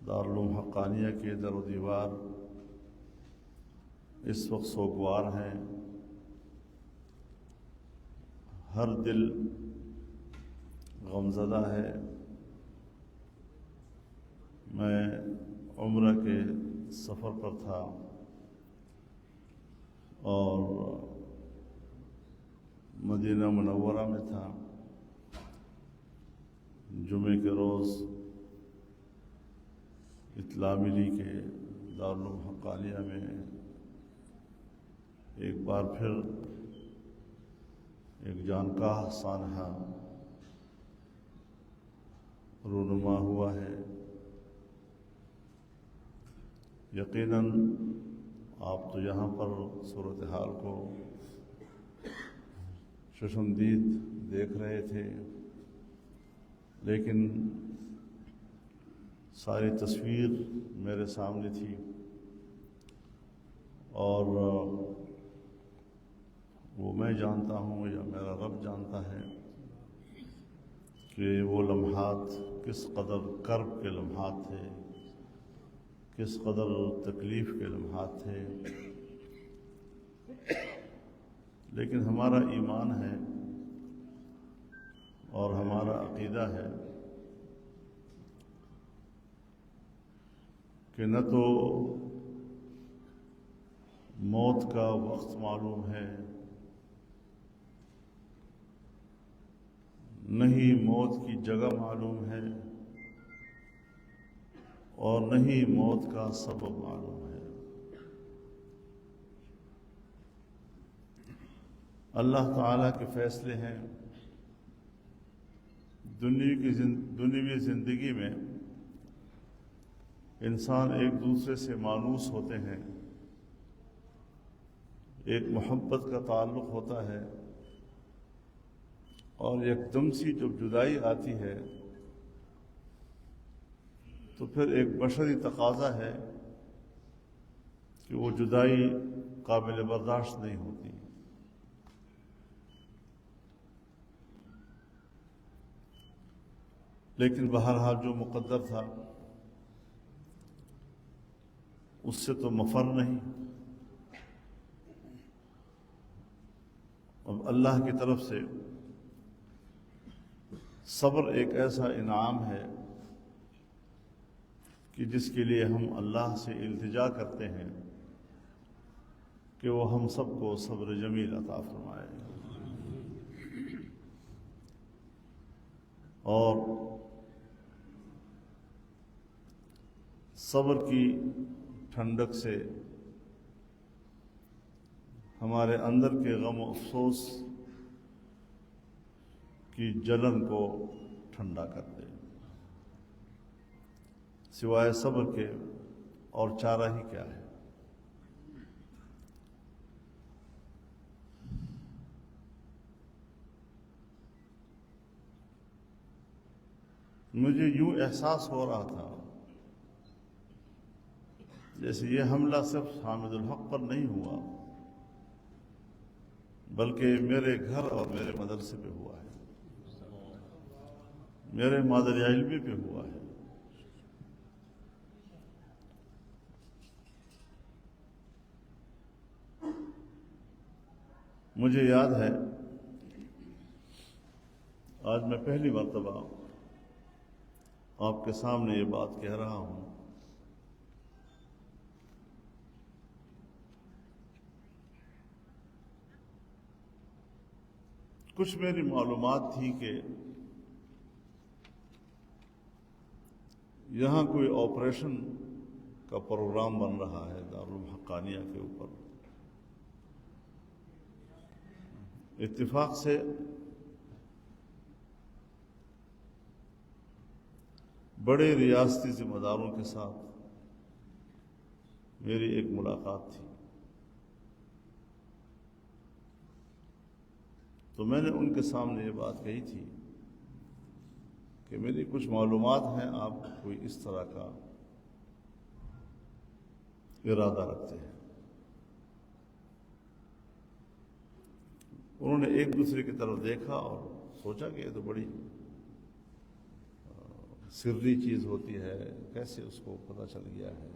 دارالعلوم حقانیہ کے در و دیوار اس وقت سوگوار ہیں. ہر دل غمزدہ ہے. میں عمرہ کے سفر پر تھا اور مدینہ منورہ میں تھا. جمعے کے روز اطلاع ملی کہ دارالعلوم حقانیہ میں ایک بار پھر ایک جانکاہ سانحہ رونما ہوا ہے. یقیناً آپ تو یہاں پر صورتحال کو چشمدید دیکھ رہے تھے، لیکن ساری تصویر میرے سامنے تھی اور وہ میں جانتا ہوں یا میرا رب جانتا ہے کہ وہ لمحات کس قدر کرب کے لمحات تھے، کس قدر تکلیف کے لمحات تھے. لیکن ہمارا ایمان ہے اور ہمارا عقیدہ ہے کہ نہ تو موت کا وقت معلوم ہے، نہ ہی موت کی جگہ معلوم ہے، اور نہ ہی موت کا سبب معلوم ہے. اللہ تعالیٰ کے فیصلے ہیں. دنیوی زندگی میں انسان ایک دوسرے سے مانوس ہوتے ہیں، ایک محبت کا تعلق ہوتا ہے، اور یکدم سی جب جدائی آتی ہے تو پھر ایک بشری تقاضا ہے کہ وہ جدائی قابل برداشت نہیں ہوتی. لیکن بہرحال جو مقدر تھا اس سے تو مفر نہیں. اب اللہ کی طرف سے صبر ایک ایسا انعام ہے کہ جس کے لیے ہم اللہ سے التجا کرتے ہیں کہ وہ ہم سب کو صبر جمیل عطا فرمائے. اور صبر کی ٹھنڈک سے ہمارے اندر کے غم و افسوس کی جلن کو ٹھنڈا کر دے. سوائے صبر کے اور چارہ ہی کیا ہے. مجھے یوں احساس ہو رہا تھا جیسے یہ حملہ صرف حامد الحق پر نہیں ہوا بلکہ میرے گھر اور میرے مدرسے پہ ہوا ہے، میرے مادری علمی پہ ہوا ہے. مجھے یاد ہے آج میں پہلی مرتبہ آپ کے سامنے یہ بات کہہ رہا ہوں. کچھ میری معلومات تھی کہ یہاں کوئی آپریشن کا پروگرام بن رہا ہے دارالعلوم حقانیہ کے اوپر. اتفاق سے بڑے ریاستی ذمہ داروں کے ساتھ میری ایک ملاقات تھی، تو میں نے ان کے سامنے یہ بات کہی تھی کہ میری کچھ معلومات ہیں، آپ کوئی اس طرح کا ارادہ رکھتے ہیں. انہوں نے ایک دوسرے کی طرف دیکھا اور سوچا کہ یہ تو بڑی سری چیز ہوتی ہے، کیسے اس کو پتہ چل گیا ہے؟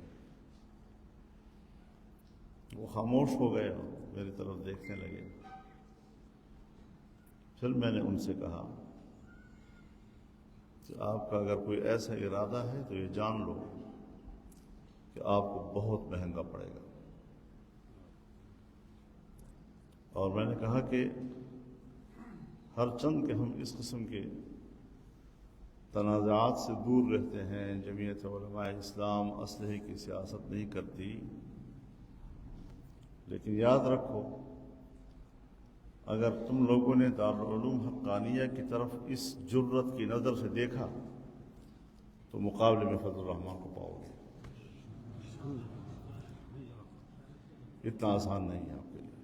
وہ خاموش ہو گئے اور میری طرف دیکھنے لگے۔ پھر میں نے ان سے کہا کہ آپ کا اگر کوئی ایسا ارادہ ہے تو یہ جان لو کہ آپ کو بہت مہنگا پڑے گا۔ اور میں نے کہا کہ ہر چند کہ ہم اس قسم کے تنازعات سے دور رہتے ہیں، جمعیت علماء اسلام اسلحے کی سیاست نہیں کرتی، لیکن یاد رکھو اگر تم لوگوں نے دارالعلوم حقانیہ کی طرف اس جرت کی نظر سے دیکھا تو مقابلے میں فضل الرحمان کو پاؤ گے۔ اتنا آسان نہیں ہے آپ کے لیے،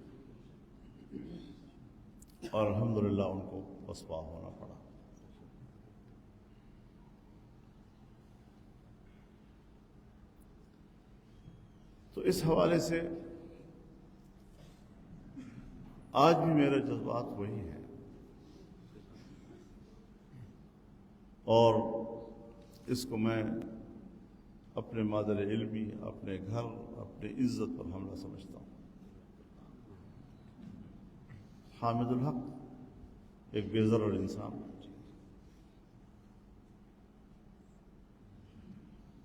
اور الحمدللہ ان کو پسپا ہونا پڑا۔ تو اس حوالے سے آج بھی میرے جذبات وہی ہیں، اور اس کو میں اپنے مادر علمی، اپنے گھر، اپنے عزت پر حملہ سمجھتا ہوں۔ حامد الحق ایک بے ضرر انسان،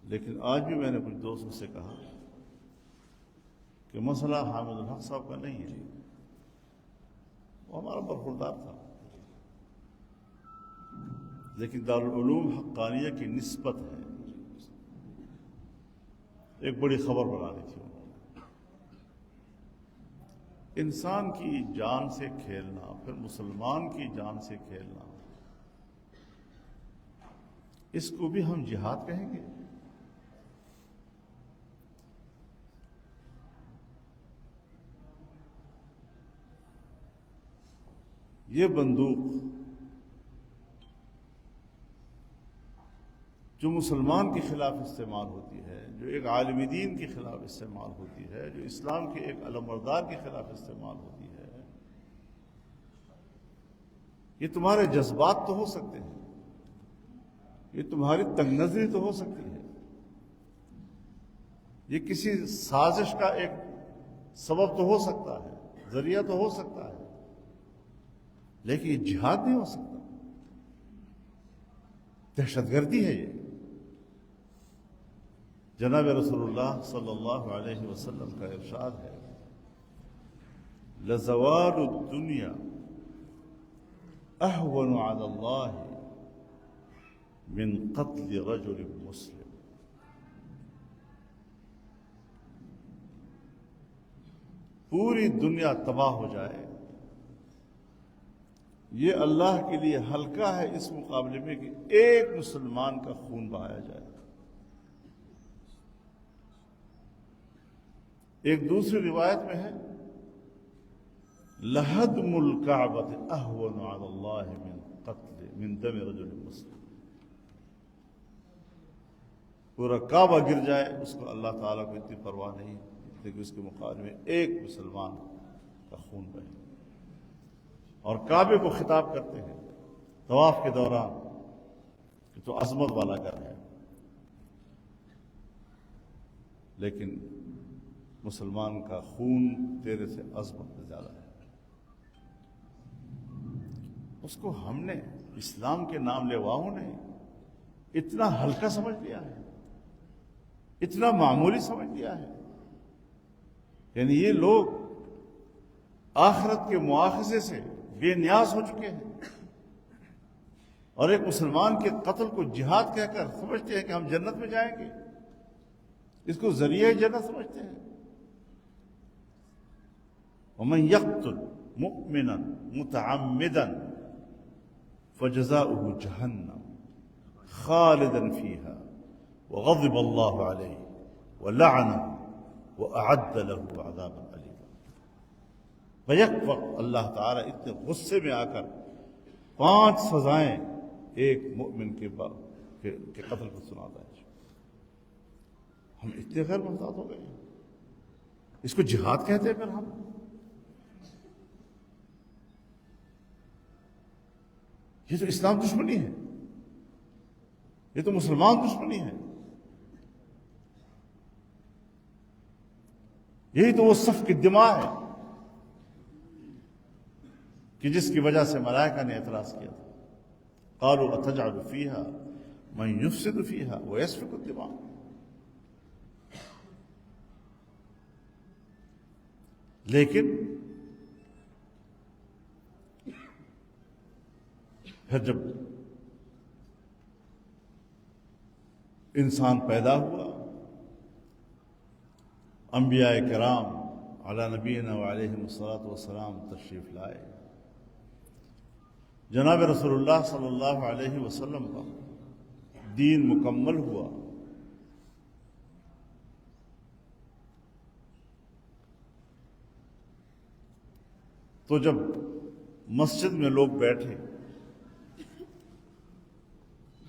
لیکن آج بھی میں نے کچھ دوستوں سے کہا کہ مسئلہ حامد الحق صاحب کا نہیں ہے، وہ ہمارا برخوردار تھا، لیکن دارالعلوم حقانیہ کی نسبت ہے، ایک بڑی خبر بنانی تھی انہوں نے۔ انسان کی جان سے کھیلنا، پھر مسلمان کی جان سے کھیلنا، اس کو بھی ہم جہاد کہیں گے؟ یہ بندوق جو مسلمان کے خلاف استعمال ہوتی ہے، جو ایک عالم دین کے خلاف استعمال ہوتی ہے، جو اسلام کے ایک علمبردار کے خلاف استعمال ہوتی ہے، یہ تمہارے جذبات تو ہو سکتے ہیں، یہ تمہاری تنگ نظری تو ہو سکتی ہے، یہ کسی سازش کا ایک سبب تو ہو سکتا ہے، ذریعہ تو ہو سکتا ہے، لیکن یہ جہاد نہیں ہو سکتا، دہشت گردی ہے یہ۔ جناب رسول اللہ صلی اللہ علیہ وسلم کا ارشاد ہے، لزوال الدنیا اہون علی اللہ من قتل رجل مسلم۔ پوری دنیا تباہ ہو جائے، یہ اللہ کے لیے ہلکا ہے اس مقابلے میں کہ ایک مسلمان کا خون بہایا جائے۔ ایک دوسری روایت میں ہے، لہدم الکعبۃ اہون علی اللہ من دم رجل مسلم۔ پورا کعبہ گر جائے، اس کو اللہ تعالیٰ کو اتنی پرواہ نہیں، لیکن اس کے مقابلے میں ایک مسلمان کا خون بہے۔ اور کعبے کو خطاب کرتے ہیں طواف کے دوران کہ تو عظمت والا گھر ہے، لیکن مسلمان کا خون تیرے سے عظمت میں زیادہ ہے۔ اس کو ہم نے اسلام کے نام لیواؤں نے اتنا ہلکا سمجھ لیا ہے، اتنا معمولی سمجھ لیا ہے، یعنی یہ لوگ آخرت کے مواخذے سے بے نیاز ہو چکے ہیں، اور ایک مسلمان کے قتل کو جہاد کہہ کر سمجھتے ہیں کہ ہم جنت میں جائیں گے، اس کو ذریعہ جنت سمجھتے ہیں۔ ومن يقتل مؤمنا متعمدا فجزاؤه جهنم خالدا فيها وغضب الله عليه ولعنه وأعد له عذابا أليما۔ بیک وقت اللہ تعالیٰ اتنے غصے میں آ کر 5 سزائیں ایک مؤمن کے قتل کو سناتا ہے۔ ہم اتنے غیر محتاط ہو گئے ہیں، اس کو جہاد کہتے ہیں پھر ہم؟ یہ تو اسلام دشمنی ہے۔ یہ تو مسلمان دشمنی ہے. یہی تو وہ سفک دماء ہے کہ جس کی وجہ سے ملائکہ نے اعتراض کیا تھا. قالوا اتجعل فيها من يفسد فيها ويسفك الدماء. لیکن پھر جب انسان پیدا ہوا، انبیاء کرام علی نبینا وعلیہم الصلاۃ والسلام تشریف لائے، جناب رسول اللہ صلی اللہ علیہ وسلم کا دین مکمل ہوا. تو جب مسجد میں لوگ بیٹھے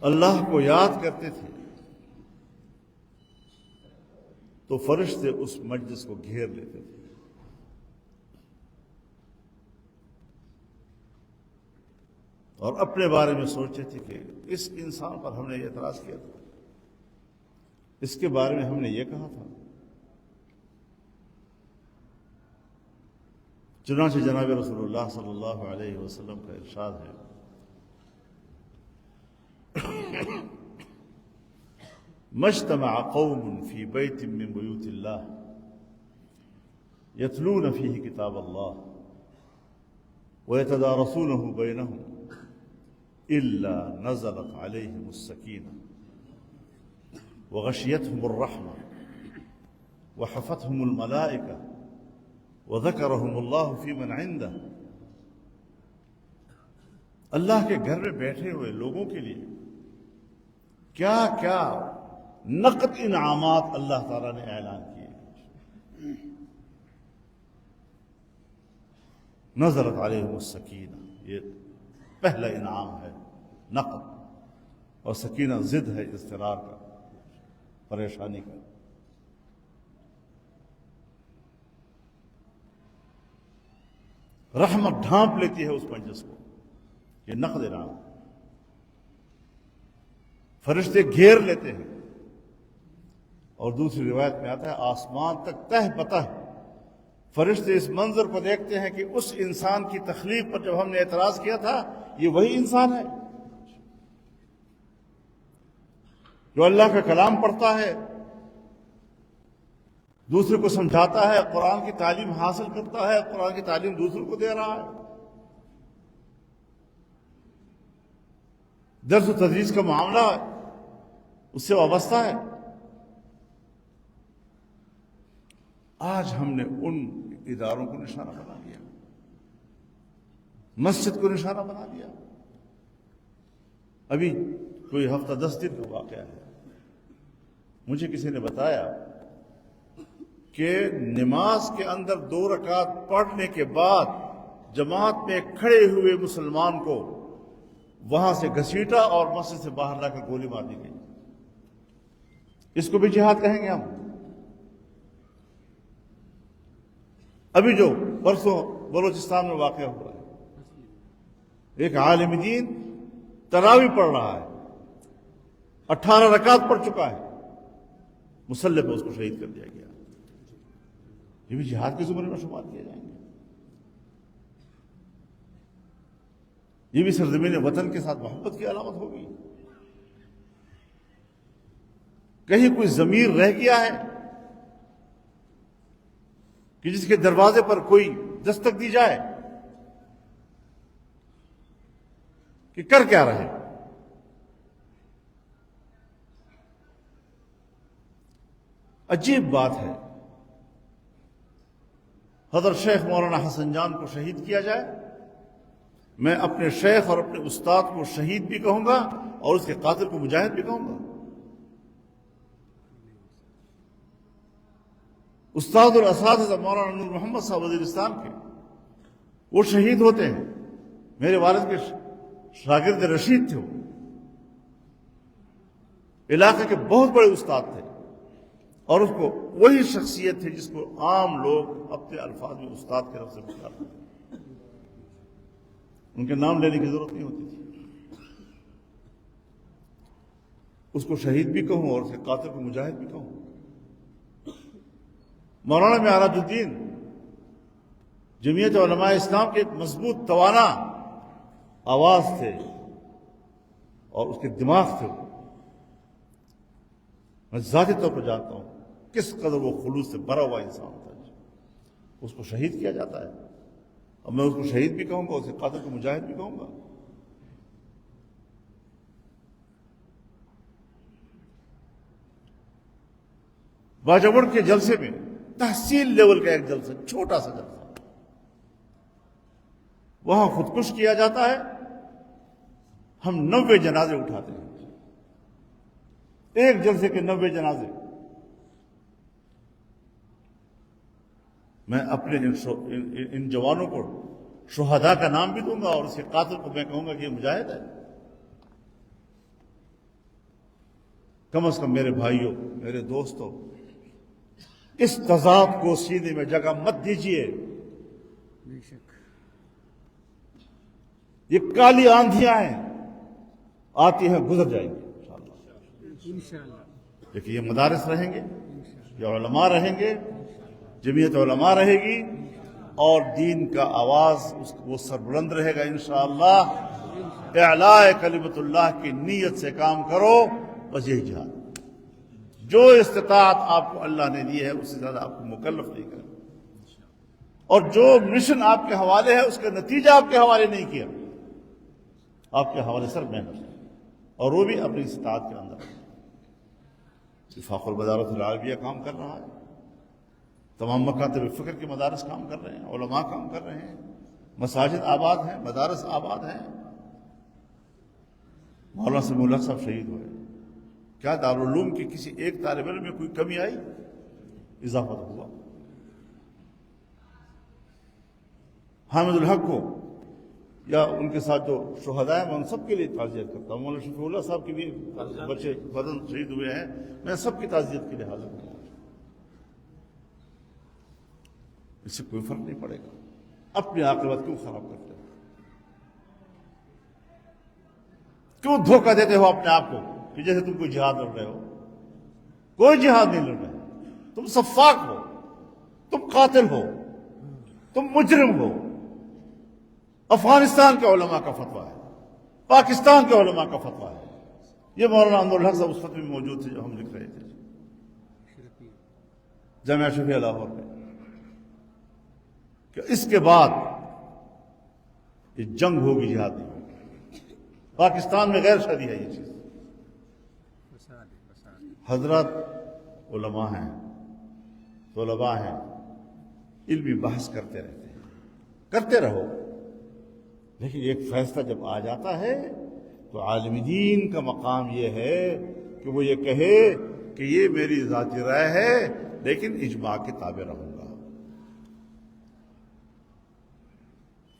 اللہ کو یاد کرتے تھے تو فرشتے اس مجلس کو گھیر لیتے تھے. اور اپنے بارے میں سوچتے تھے کہ اس انسان پر ہم نے یہ اعتراض کیا تھا، اس کے بارے میں ہم نے یہ کہا تھا. چنانچہ جناب رسول اللہ صلی اللہ علیہ وسلم کا ارشاد ہے، مجتمع قوم فی بیت من بیوت اللہ یتلون فیہ کتاب اللہ ویتدارسونہ بینہم الا نزلت علیہم السکینہ وغشیتہم الرحمہ وحفتہم الملائکہ وذکرہم اللہ فی من عندہ. اللہ کے گھر میں بیٹھے ہوئے لوگوں کے لیے کیا کیا نقد انعامات اللہ تعالیٰ نے اعلان کیے. نزلت علیہم السکینہ، یہ پہلا انعام ہے نقد، اور سکینہ ضد ہے اضطرار کا، پریشانی کا. رحمت ڈھانپ لیتی ہے اس مجلس کو، یہ نقد انعام. فرشتے گھیر لیتے ہیں، اور دوسری روایت میں آتا ہے آسمان تک تہ بتہ فرشتے اس منظر کو دیکھتے ہیں کہ اس انسان کی تخلیق پر جب ہم نے اعتراض کیا تھا یہ وہی انسان ہے جو اللہ کا کلام پڑھتا ہے، دوسرے کو سمجھاتا ہے، قرآن کی تعلیم حاصل کرتا ہے، قرآن کی تعلیم دوسروں کو دے رہا ہے، درس و تدریس کا معاملہ اس سے وابستہ ہے. آج ہم نے ان اداروں کو نشانہ بنا لیا، مسجد کو نشانہ بنا لیا. ابھی کوئی ہفتہ 10 دن کا واقعہ ہے، مجھے کسی نے بتایا کہ نماز کے اندر 2 رکعت پڑھنے کے بعد جماعت میں کھڑے ہوئے مسلمان کو وہاں سے گھسیٹا اور مسجد سے باہر لا کر گولی مار دی گئی. اس کو بھی جہاد کہیں گے ہم؟ ابھی جو پرسوں بلوچستان میں واقعہ ہوا ہے، ایک عالم دین تراویح پڑھ رہا ہے، 18 رکعت پڑھ چکا ہے، مسلح پہ اس کو شہید کر دیا گیا. یہ بھی جہاد کے زمرے میں شمار کیے جائیں گے. یہ بھی سرزمین وطن کے ساتھ محبت کی علامت ہوگی. کہیں کوئی ضمیر رہ گیا ہے کہ جس کے دروازے پر کوئی دستک دی جائے کہ کر کیا رہے؟ عجیب بات ہے، حضرت شیخ مولانا حسن جان کو شہید کیا جائے. میں اپنے شیخ اور اپنے استاد کو شہید بھی کہوں گا اور اس کے قاتل کو مجاہد بھی کہوں گا. استاد اور اساتذہ مولانا نور محمد صاحب وزیرستان کے وہ شہید ہوتے ہیں. میرے والد کے شاگرد رشید تھے، وہ علاقے کے بہت بڑے استاد تھے، اور اس کو وہی شخصیت تھی جس کو عام لوگ اپنے الفاظ میں استاد کے لفظ سے پکارتے تھے. ان کے نام لینے کی ضرورت نہیں ہوتی تھی. اس کو شہید بھی کہوں اور اس کے قاتل کو مجاہد بھی کہوں. مولانا معراج الدین جمعیت علماء اسلام کے ایک مضبوط توانا آواز تھے اور اس کے دماغ تھے. میں ذاتی طور پر جانتا ہوں کس قدر وہ خلوص سے بھرا ہوا انسان تھا. اس کو شہید کیا جاتا ہے اور میں اس کو شہید بھی کہوں گا، اس کے قاتل کو مجاہد بھی کہوں گا. باجوڑ کے جلسے میں تحصیل لیول کا ایک جلسہ، چھوٹا سا جلسہ، وہاں خودکش کیا جاتا ہے. ہم 90 جنازے اٹھاتے ہیں، ایک جلسے کے 90 جنازے. میں اپنے ان جوانوں کو شہداء کا نام بھی دوں گا اور اس کے قاتل کو میں کہوں گا کہ یہ مجاہد ہے. کم از کم میرے بھائیوں، میرے دوستوں، اس تضاد کو سینے میں جگہ مت دیجیے. یہ کالی آندھیاں ہیں، آتی ہیں گزر جائیں گے انشاءاللہ. لیکن یہ مدارس رہیں گے، یہ علماء رہیں گے، جمعیت علماء رہے گی اور دین کا آواز وہ سربلند رہے گا انشاءاللہ. اعلاء کلمت اللہ کی نیت سے کام کرو، بس یہی جہاد. جو استطاعت آپ کو اللہ نے دی ہے اس سے زیادہ آپ کو مکلف نہیں کرے، اور جو مشن آپ کے حوالے ہے اس کا نتیجہ آپ کے حوالے نہیں کیا، آپ کے حوالے سر محنت ہے، اور وہ بھی اپنی استطاعت کے اندر. وفاق المدارس العربیہ کام کر رہا ہے، تمام مکاتب فکر کے مدارس کام کر رہے ہیں، علماء کام کر رہے ہیں، مساجد آباد ہیں، مدارس آباد ہیں. مولانا سمیع الحق صاحب شہید ہوئے. کیا دارالعلوم کی کسی ایک طالب علم میں کوئی کمی آئی؟ اضافہ ہوا. حامد الحق کو یا ان کے ساتھ جو شہداء ہیں میں ان سب کے لیے تعزیت کرتا ہوں. مولانا شفیع اللہ صاحب کے بھی بچے بدن شہید ہوئے ہیں، میں سب کی تعزیت کے لیے حاضر ہوں. اس سے کوئی فرق نہیں پڑے گا. اپنی عاقبت کیوں خراب کرتے ہو؟ کیوں دھوکہ دیتے ہو اپنے آپ کو کہ جیسے تم کوئی جہاد لڑ رہے ہو؟ کوئی جہاد نہیں لڑ رہے. تم سفاک ہو، تم قاتل ہو، تم مجرم ہو. افغانستان کے علماء کا فتویٰ ہے، پاکستان کے علماء کا فتویٰ ہے. یہ مولانا عبدالحق صاحب اس فتوے میں موجود تھے جو ہم لکھ رہے تھے جامعہ شفیع لاہور میں، کہ اس کے بعد یہ جنگ ہوگی، جہاد نہیں ہوگی. پاکستان میں غیر شادی ہے یہ چیز. حضرات علماء ہیں، طلباء ہیں، علمی بحث کرتے رہتے ہیں، کرتے رہو. لیکن ایک فیصلہ جب آ جاتا ہے تو عالم دین کا مقام یہ ہے کہ وہ یہ کہے کہ یہ میری ذاتی رائے ہے لیکن اجماع کے تابع رہوں گا.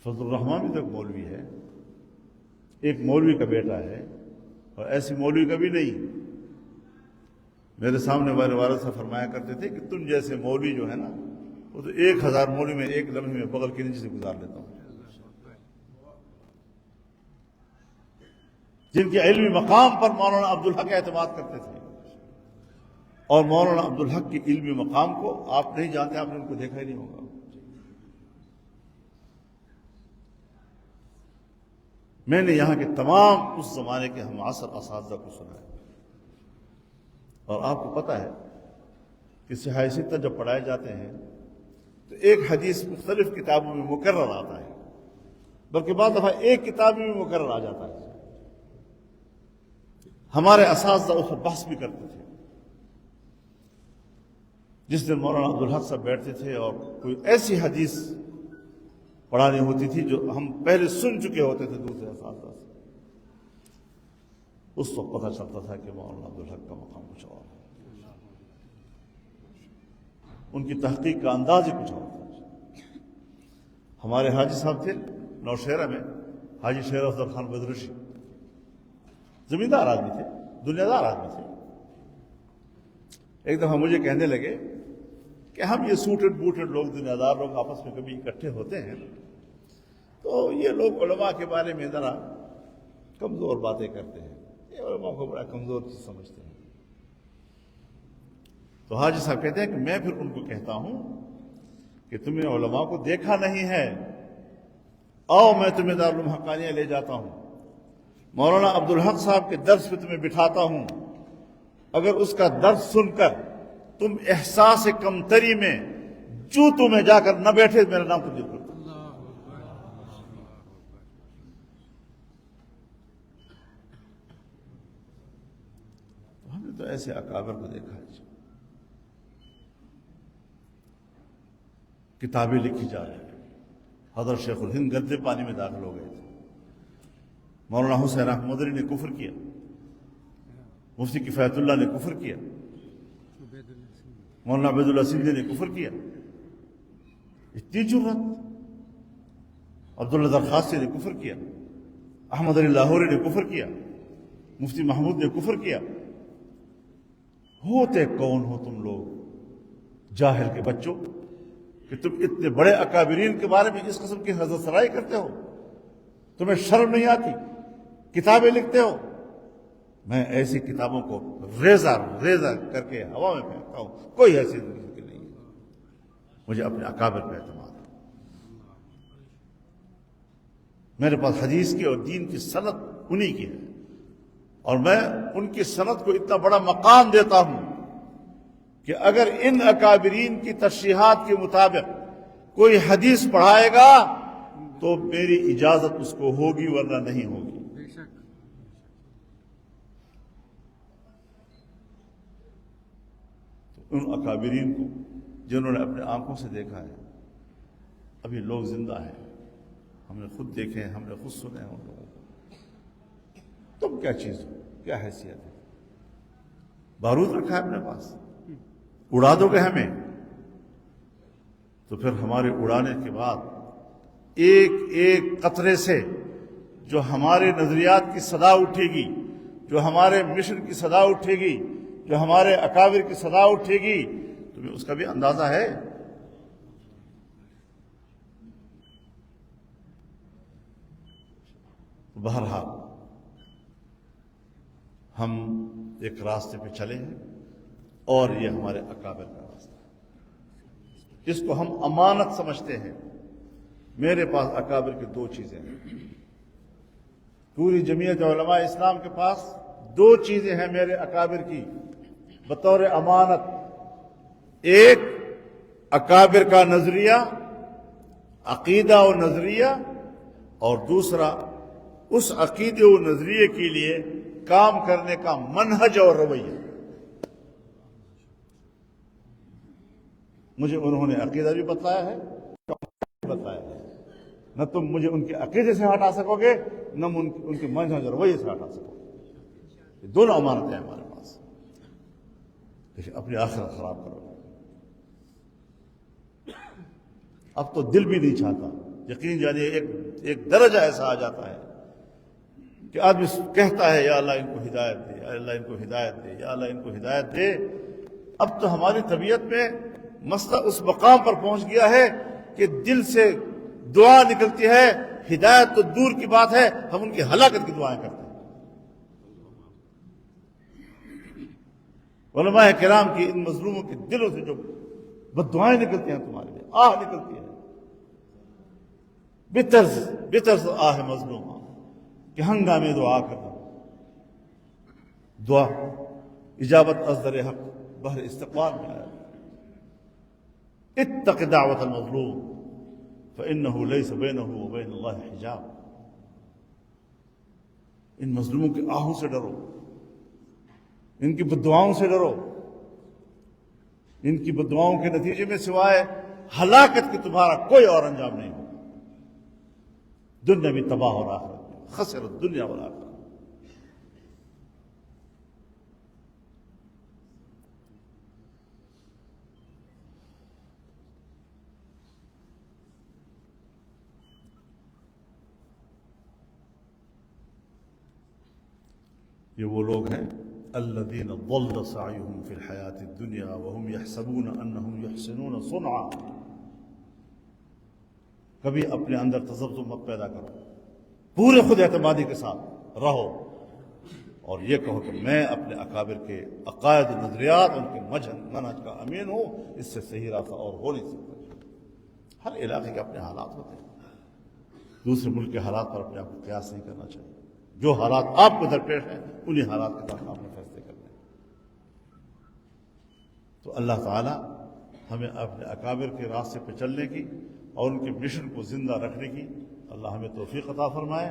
فضل الرحمان بھی تو ایک مولوی ہے، ایک مولوی کا بیٹا ہے، اور ایسی مولوی کبھی نہیں. میرے سامنے میرے والد صاحب فرمایا کرتے تھے کہ تم جیسے مولوی جو ہے نا وہ تو 1000 مولوی میں ایک لمحے میں بغل کے نیچے سے گزار لیتا ہوں. جن کے علمی مقام پر مولانا عبدالحق اعتماد کرتے تھے، اور مولانا عبدالحق کے علمی مقام کو آپ نہیں جانتے، آپ نے ان کو دیکھا ہی نہیں ہوگا. میں نے یہاں کے تمام اس زمانے کے ہم عصر اساتذہ کو سنا ہے، اور آپ کو پتہ ہے کہ صحیح ستہ جب پڑھائے جاتے ہیں تو ایک حدیث مختلف کتابوں میں مکرر آتا ہے، بلکہ بعض دفعہ ایک کتاب میں مکرر آ جاتا ہے. ہمارے اساتذہ اس پر بحث بھی کرتے تھے. جس دن مولانا عبدالحق صاحب بیٹھتے تھے اور کوئی ایسی حدیث پڑھانی ہوتی تھی جو ہم پہلے سن چکے ہوتے تھے دوسرے اساتذہ سے، اس وقت پتہ چلتا تھا کہ مولانا عبدالحق کا مقام کچھ اور ہے، ان کی تحقیق کا انداز ہی کچھ اور تھا. ہمارے حاجی صاحب تھے نوشہرہ میں، حاجی شیر افضل خان بدرشی، زمیندار آدمی تھے، دنیا دار آدمی تھے. ایک دفعہ مجھے کہنے لگے کہ ہم یہ سوٹڈ بوٹڈ لوگ، دنیا دار لوگ آپس میں کبھی اکٹھے ہوتے ہیں تو یہ لوگ علماء کے بارے میں ذرا کمزور باتیں کرتے ہیں. یہ علماء کو بڑا کمزور چیز سمجھتے ہیں. تو حاجی صاحب کہتے ہیں کہ میں پھر ان کو کہتا ہوں کہ تم نے علماء کو دیکھا نہیں ہے، آؤ میں تمہیں دارالعلوم حقانیہ لے جاتا ہوں، مولانا عبدالحق صاحب کے درس پہ تمہیں بٹھاتا ہوں. اگر اس کا درس سن کر تم احساس کمتری میں جوتوں میں جا کر نہ بیٹھے، میرا نام تبدیل کرتا. ہم نے تو ایسے اکابر کو دیکھا ہے. کتابیں لکھی جا رہی ہیں. حضرت شیخ الہند گدے پانی میں داخل ہو گئے تھے. مولانا حسین احمد مدنی نے کفر کیا، مفتی کفایت اللہ نے کفر کیا، مولانا عبید اللہ سندھی نے کفر کیا. اتنی جرات. عبداللہ درخواستی نے کفر کیا، احمد علی لاہوری نے کفر کیا، مفتی محمود نے کفر کیا. ہوتے کون ہو تم لوگ جاہل کے بچوں کہ تم اتنے بڑے اکابرین کے بارے میں اس قسم کی حضرت سرائی کرتے ہو؟ تمہیں شرم نہیں آتی؟ کتابیں لکھتے ہو. میں ایسی کتابوں کو ریزہ کر کے ہوا میں پھینکتا ہوں. کوئی ایسی زندگی نہیں ہے. مجھے اپنے اکابر پہ اعتماد ہے. میرے پاس حدیث کی اور دین کی سند انہی کی ہے، اور میں ان کی سند کو اتنا بڑا مقام دیتا ہوں کہ اگر ان اکابرین کی تشریحات کے مطابق کوئی حدیث پڑھائے گا تو میری اجازت اس کو ہوگی، ورنہ نہیں ہوگی. تو ان اکابرین کو جنہوں نے اپنے آنکھوں سے دیکھا ہے، ابھی لوگ زندہ ہیں، ہم نے خود دیکھے ہیں، ہم نے خود سنے ہیں ان لوگوں کو. تم کیا چیز ہو، کیا حیثیت ہے؟ بارود رکھا ہے اپنے پاس، اڑا دو گے ہمیں. تو پھر ہمارے اڑانے کے بعد ایک ایک قطرے سے جو ہمارے نظریات کی صدا اٹھے گی، جو ہمارے مشن کی صدا اٹھے گی، جو ہمارے اکابر کی صدا اٹھے گی، تمہیں اس کا بھی اندازہ ہے. بہرحال ہم ایک راستے پہ چلے ہیں، اور یہ ہمارے اکابر کا راستہ ہے، اس کو ہم امانت سمجھتے ہیں. میرے پاس اکابر کی دو چیزیں ہیں. پوری جمعیت علماء اسلام کے پاس دو چیزیں ہیں میرے اکابر کی بطور امانت. ایک اکابر کا نظریہ، عقیدہ و نظریہ، اور دوسرا اس عقیدے و نظریے کے لیے کام کرنے کا منہج اور رویہ. مجھے انہوں نے عقیدہ بھی بتایا ہے، بتایا ہے. نہ تم مجھے ان کے عقیدے سے ہٹا سکو گے، نہ ان کے منہج اور رویے سے ہٹا سکو گے. یہ دونوں امانتیں ہیں ہمارے پاس. لیکن اپنی آخرت خراب کرو. اب تو دل بھی نہیں چاہتا. یقین جانیے ایک درجہ ایسا آ جاتا ہے کہ آدمی کہتا ہے یا اللہ ان کو ہدایت دے، یا اللہ ان کو ہدایت دے، یا اللہ ان کو ہدایت دے. اب تو ہماری طبیعت میں مسئلہ اس مقام پر پہنچ گیا ہے کہ دل سے دعا نکلتی ہے، ہدایت تو دور کی بات ہے، ہم ان کی ہلاکت کی دعائیں کرتے ہیں. علماء کرام کی ان مظلوموں کے دلوں سے جو بد دعائیں نکلتی ہیں تمہارے لیے، آہ نکلتی ہے، بطرز آہ مظلومہ کہ ہنگامے دعا کرنا. دعا اجابت از در حق بہر استقبال میں آیا. اتق دعوت المظلوم فإنه ليس بينه وبين الله حجاب. ان مظلوموں کے آہوں سے ڈرو، ان کی بددعاؤں سے ڈرو. ان کی بددعاؤں کے نتیجے میں سوائے ہلاکت کے تمہارا کوئی اور انجام نہیں ہو. دنیا بھی تباہ اور آخرت بھی. خسر الدنیا والآخرہ. یہ وہ لوگ ہیں الذین ضل سعیہم فی الحیاۃ الدنیا وہم یحسبون انہم یحسنون صنعا. کبھی اپنے اندر تذبذب مت پیدا کرو، پورے خود اعتمادی کے ساتھ رہو. اور یہ کہو کہ میں اپنے اکابر کے عقائد و نظریات ان کے منہج کا امین ہوں، اس سے صحیح راستہ اور ہو نہیں سکتا۔ ہر علاقے کے اپنے حالات ہوتے ہیں، دوسرے ملک کے حالات پر اپنے آپ کو قیاس نہیں کرنا چاہیے۔ جو حالات آپ کو درپیش ہیں انہی حالات کے تحت آپ نے فیصلے کرنے ہیں۔ تو اللہ تعالیٰ ہمیں اپنے اکابر کے راستے پہ چلنے کی اور ان کے مشن کو زندہ رکھنے کی اللہ ہمیں توفیق عطا فرمائے۔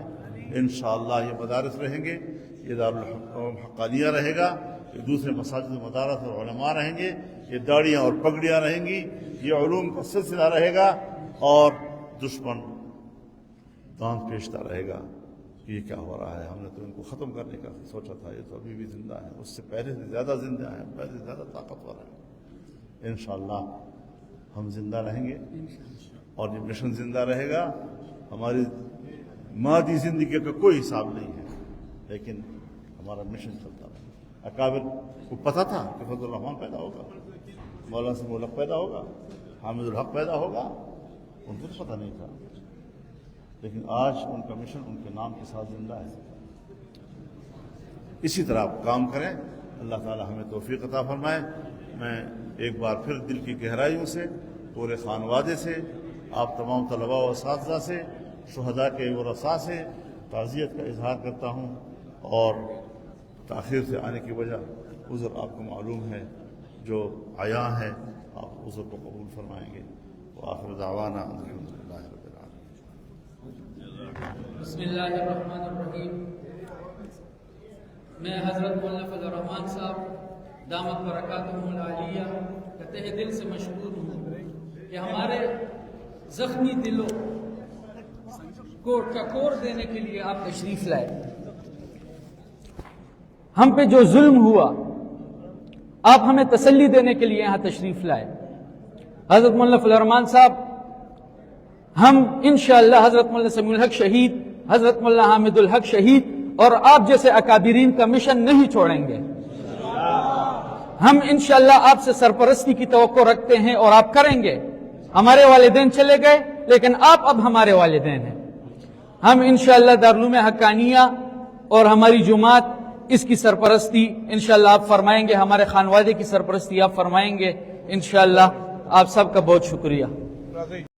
انشاءاللہ یہ مدارس رہیں گے، یہ دارالعلوم حقانیہ رہے گا، یہ دوسرے مساجد و مدارس اور علماء رہیں گے، یہ داڑیاں اور پگڑیاں رہیں گی، یہ علوم کا سلسلہ رہے گا، اور دشمن دانت پیشتا رہے گا کہ یہ کیا ہو رہا ہے، ہم نے تو ان کو ختم کرنے کا سوچا تھا، یہ تو ابھی بھی زندہ ہے، اس سے پہلے سے زیادہ زندہ ہے، پہلے سے زیادہ طاقتور ہے۔ انشاءاللہ ہم زندہ رہیں گے اور یہ مشن زندہ رہے گا۔ ہماری مادی زندگی کا کوئی حساب نہیں ہے، لیکن ہمارا مشن چلتا رہے۔ اکابر کو پتہ تھا کہ فضل الرحمان پیدا ہوگا، مولانا سے مولک پیدا ہوگا، حامد الحق پیدا ہوگا، ان کو تو پتہ نہیں تھا، لیکن آج ان کا مشن ان کے نام کے ساتھ زندہ ہے۔ اسی طرح آپ کام کریں، اللہ تعالی ہمیں توفیق عطا فرمائے۔ میں ایک بار پھر دل کی گہرائیوں سے، پورے خانوادے سے، آپ تمام طلباء و اساتذہ سے، شہداء کے ورثاء سے تعزیت کا اظہار کرتا ہوں، اور تاخیر سے آنے کی وجہ عذر آپ کو معلوم ہے، جو عیاں ہے آپ عذر کو قبول فرمائیں گے۔ وآخر دعوانا الحمدللہ رب العالمین۔ بسم اللہ الرحمن الرحیم۔ میں حضرت مولانا فضل الرحمان صاحب دامت برکاتہم العالیہ کا تہ دل سے مشکور ہوں کہ ہمارے زخمی دلوں کو ٹکور دینے کے لیے آپ تشریف لائے۔ ہم پہ جو ظلم ہوا آپ ہمیں تسلی دینے کے لیے یہاں تشریف لائے۔ حضرت مولانا فضل الرحمان صاحب، ہم انشاءاللہ حضرت مولانا سمیع الحق شہید، حضرت مولانا حامد الحق شہید اور آپ جیسے اکابرین کا مشن نہیں چھوڑیں گے۔ ہم انشاءاللہ آپ سے سرپرستی کی توقع رکھتے ہیں اور آپ کریں گے۔ ہمارے والدین چلے گئے لیکن آپ اب ہمارے والدین ہیں۔ ہم انشاءاللہ دارالعلوم حقانیہ اور ہماری جماعت اس کی سرپرستی انشاءاللہ آپ فرمائیں گے، ہمارے خانوادے کی سرپرستی آپ فرمائیں گے انشاءاللہ۔ آپ سب کا بہت شکریہ۔